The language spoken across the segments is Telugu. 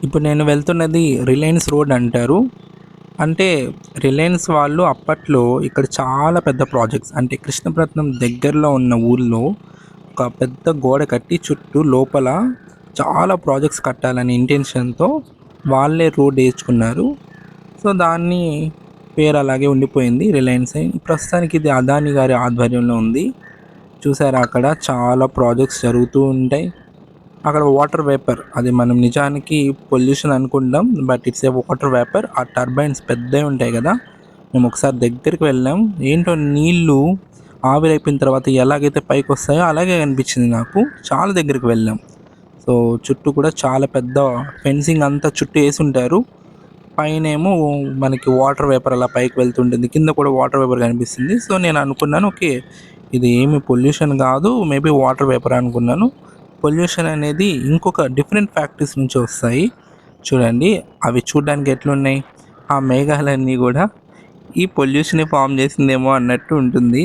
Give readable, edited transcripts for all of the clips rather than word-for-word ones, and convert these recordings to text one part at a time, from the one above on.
ఇప్పుడు నేను వెళ్తున్నది రిలయన్స్ రోడ్ అంటారు. అంటే రిలయన్స్ వాళ్ళు అప్పట్లో ఇక్కడ చాలా పెద్ద ప్రాజెక్ట్స్ అంటే కృష్ణపట్నం దగ్గరలో ఉన్న ఊర్లో ఒక పెద్ద గోడ కట్టి చుట్టూ లోపల చాలా ప్రాజెక్ట్స్ కట్టాలనే ఇంటెన్షన్‌తో వాళ్ళే రోడ్ ఏయించుకున్నారు. సో, దాన్ని పేరు అలాగే ఉండిపోయింది రిలయన్స్ అని. ప్రస్తుతానికి ఇది అదాని గారి ఆధ్వర్యంలో ఉంది. చూసారా అక్కడ చాలా ప్రాజెక్ట్స్ జరుగుతూ ఉంటాయి. అక్కడ వాటర్ వేపర్ అది మనం నిజానికి పొల్యూషన్ అనుకుంటాం. But it's a water vapour. ఆ టర్బైన్స్ పెద్దవి ఉంటాయి కదా! మేము ఒకసారి దగ్గరికి వెళ్ళాం. ఏంటో నీళ్ళు ఆవిరైపోయిన తర్వాత ఎలాగైతే పైకొస్తాయో అలాగే అనిపించింది నాకు. చాలా దగ్గరికి వెళ్ళాం. సో, చుట్టూ కూడా చాలా పెద్ద ఫెన్సింగ్ అంతా చుట్టూ యేసుంటారు. పైనేమో మనకి వాటర్ వేపర్ అలా పైకి వెళ్తుంటుంది. కింద కూడా వాటర్ వేపర్ కనిపిస్తుంది. సో, నేను అనుకున్నాను ఓకే. ఇది ఏమి పొల్యూషన్ కాదు. మేబీ వాటర్ వేపర్ అనుకున్నాను. పొల్యూషన్ అనేది ఇంకొక డిఫరెంట్ ఫ్యాక్టరీస్ నుంచి వస్తాయి. చూడండి అవి చూడ్డానికి ఎట్లున్నాయి? ఆ మేఘాలన్నీ కూడా ఈ పొల్యూషనే ఫార్మ్ చేసిందేమో అన్నట్టు ఉంటుంది.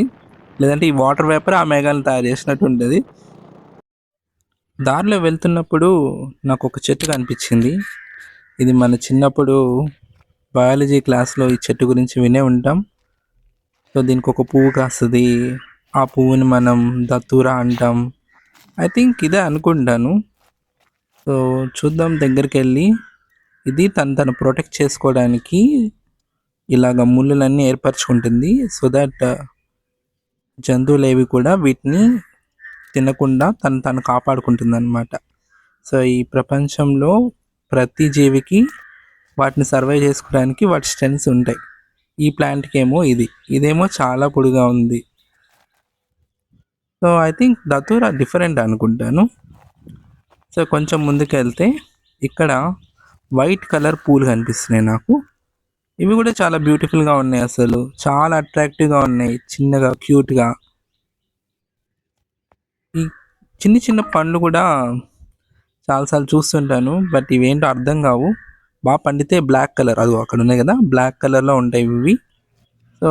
లేదంటే ఈ వాటర్ వేపర్ ఆ మేఘాలను తయారు చేసినట్టు ఉంటది. దారిలో వెళ్తున్నప్పుడు నాకొక చెట్టు కనిపించింది. ఇది మన చిన్నప్పుడు బయాలజీ క్లాస్‌లో ఈ చెట్టు గురించి వినే ఉంటాం. సో, దీనికొక పువ్వు కాస్తది. ఆ పువ్వుని మనం దత్తూర అంటాం. ఐ థింక్ ఇదే అనుకుంటాను. సో, చూద్దాం దగ్గరికెళ్ళి. ఇది తను ప్రొటెక్ట్ చేసుకోవడానికి ఇలాగ ముళ్ళులన్నీ ఏర్పరచుకుంటుంది. సో దట్ జంతువులేవి కూడా వీటిని తినకుండా తను కాపాడుకుంటుందన్నమాట. సో, ఈ ప్రపంచంలో ప్రతి జీవికి వాటిని సర్వైవ్ చేసుకోవడానికి వాటి స్ట్రెంగ్త్స్ ఉంటాయి. ఈ ప్లాంట్‌కేమో ఇదేమో చాలా పొడుగా ఉంది. So, I think datura different అనుకుంటాను. సో, కొంచెం ముందుకెళ్తే ఇక్కడ వైట్ కలర్ పూలు కనిపిస్తున్నాయి నాకు. ఇవి కూడా చాలా బ్యూటిఫుల్‌గా ఉన్నాయి అసలు. చాలా అట్రాక్టివ్‌గా ఉన్నాయి. చిన్నగా, క్యూట్‌గా. ఈ చిన్న చిన్న పండ్లు కూడా చాలా సార్లు చూస్తుంటాను. బట్ ఇవేంటో అర్థం కావు. పండితే బ్లాక్ కలర్ అదిగో అక్కడ ఉన్నాయి కదా! బ్లాక్ కలర్‌లో ఉంటాయి ఇవి. సో,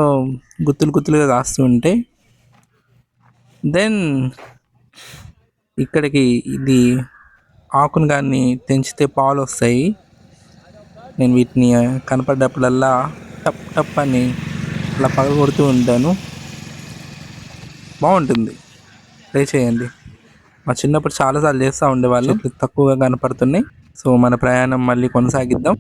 గుత్తులు గుత్తులుగా కాస్తూ ఉంటాయి. దెన్ ఇక్కడికి ఇది ఆకును గాని తెంచితే పాలొస్తాయి. నేను వీటిని కనపడ్డప్పుడల్లా టప్ టప్ అని అలా పగలగొడుతూ ఉంటాను. బావుంటుంది. ట్రై చేయండి. మా చిన్నప్పుడు చాలా సార్లు చేస్తా ఉండేవాళ్ళు. చెట్లు తక్కువగా కనపడుతున్నాయి. సో, మన ప్రయాణం మళ్ళీ కొనసాగిద్దాం.